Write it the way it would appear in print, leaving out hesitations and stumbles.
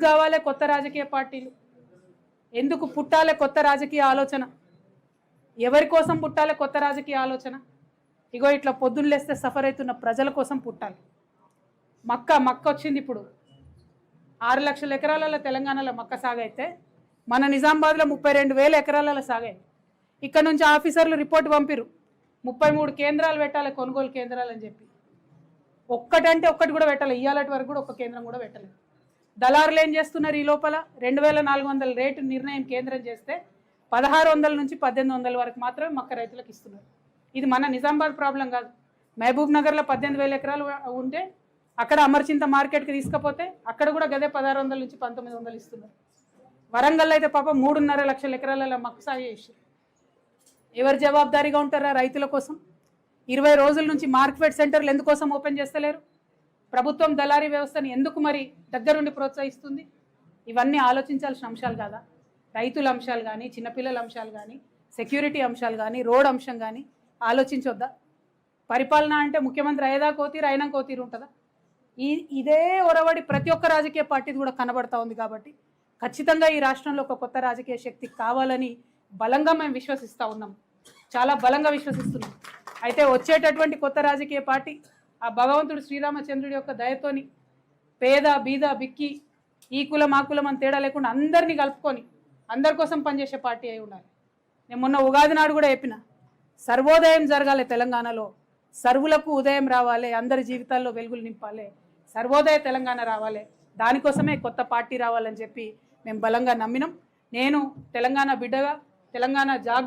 కావాలి కొత్త రాజకీయ పార్టీలు? ఎందుకు పుట్టాలి కొత్త రాజకీయ ఆలోచన? ఎవరి కోసం పుట్టాలి కొత్త రాజకీయ ఆలోచన? ఇగో ఇట్లా పొద్దున్న లేస్తే సఫర్ అవుతున్న ప్రజల కోసం పుట్టాలి. మక్క వచ్చింది. ఇప్పుడు 6 లక్షల ఎకరాలలో తెలంగాణలో మక్క సాగైతే మన నిజామాబాద్లో 32,000 ఎకరాలలో సాగాయి. ఇక్కడ నుంచి ఆఫీసర్లు రిపోర్ట్ పంపిరు, 33 కేంద్రాలు పెట్టాలి, కొనుగోలు కేంద్రాలు అని చెప్పి. ఒక్కటంటే ఒక్కటి కూడా పెట్టాలి. ఇయ్యాలటి వరకు కూడా ఒక్క కేంద్రం కూడా పెట్టలేదు. దళారులు ఏం చేస్తున్నారు? ఈ లోపల 2,400 రేటు నిర్ణయం కేంద్రం చేస్తే 1,600 నుంచి 1,800 వరకు మాత్రమే మక్క రైతులకు ఇస్తున్నారు. ఇది మన నిజామాబాద్ ప్రాబ్లం కాదు. మహబూబ్ నగర్లో 18,000 ఎకరాలు ఉంటే అక్కడ అమర్చింత మార్కెట్కి తీసుకపోతే అక్కడ కూడా గదే 1,600 నుంచి 1,900 ఇస్తున్నారు. వరంగల్లో అయితే పాపం 3.5 లక్షల ఎకరాలలో మక్క సాగు చేశారు. ఎవరు జవాబుదారీగా ఉంటారా రైతుల కోసం? 20 రోజుల నుంచి మార్కెట్ సెంటర్లు ఎందుకోసం ఓపెన్ చేస్తలేరు? ప్రభుత్వం దళారీ వ్యవస్థను ఎందుకు మరి దగ్గరుండి ప్రోత్సహిస్తుంది? ఇవన్నీ ఆలోచించాల్సిన అంశాలు కాదా? రైతుల అంశాలు కానీ, చిన్నపిల్లల అంశాలు కానీ, సెక్యూరిటీ అంశాలు కానీ, రోడ్ అంశం కానీ ఆలోచించొద్దా? పరిపాలన అంటే ముఖ్యమంత్రి అయ్యేదా కోతీరు, అయినా కోతీరు ఉంటుందా? ఇదే ఒరవడి ప్రతి ఒక్క రాజకీయ పార్టీది కూడా కనబడతా ఉంది. కాబట్టి ఖచ్చితంగా ఈ రాష్ట్రంలో ఒక కొత్త రాజకీయ శక్తి కావాలని బలంగా మేము విశ్వసిస్తూ ఉన్నాం, చాలా బలంగా విశ్వసిస్తున్నాం. అయితే వచ్చేటటువంటి కొత్త రాజకీయ పార్టీ ఆ భగవంతుడు శ్రీరామచంద్రుడి యొక్క దయతోని పేద బీద బిక్కి ఈ కులం ఆ కులం అని తేడా లేకుండా అందరినీ కలుపుకొని అందరి కోసం పనిచేసే పార్టీ అయి ఉండాలి. నేను మొన్న ఉగాది నాడు కూడా చెప్పిన, సర్వోదయం జరగాలి తెలంగాణలో, సర్వులకు ఉదయం రావాలి, అందరి జీవితాల్లో వెలుగులు నింపాలి, సర్వోదయ తెలంగాణ రావాలి, దానికోసమే కొత్త పార్టీ రావాలని చెప్పి మేము బలంగా నమ్మినాం. నేను తెలంగాణ బిడ్డగా, తెలంగాణ జాగృతి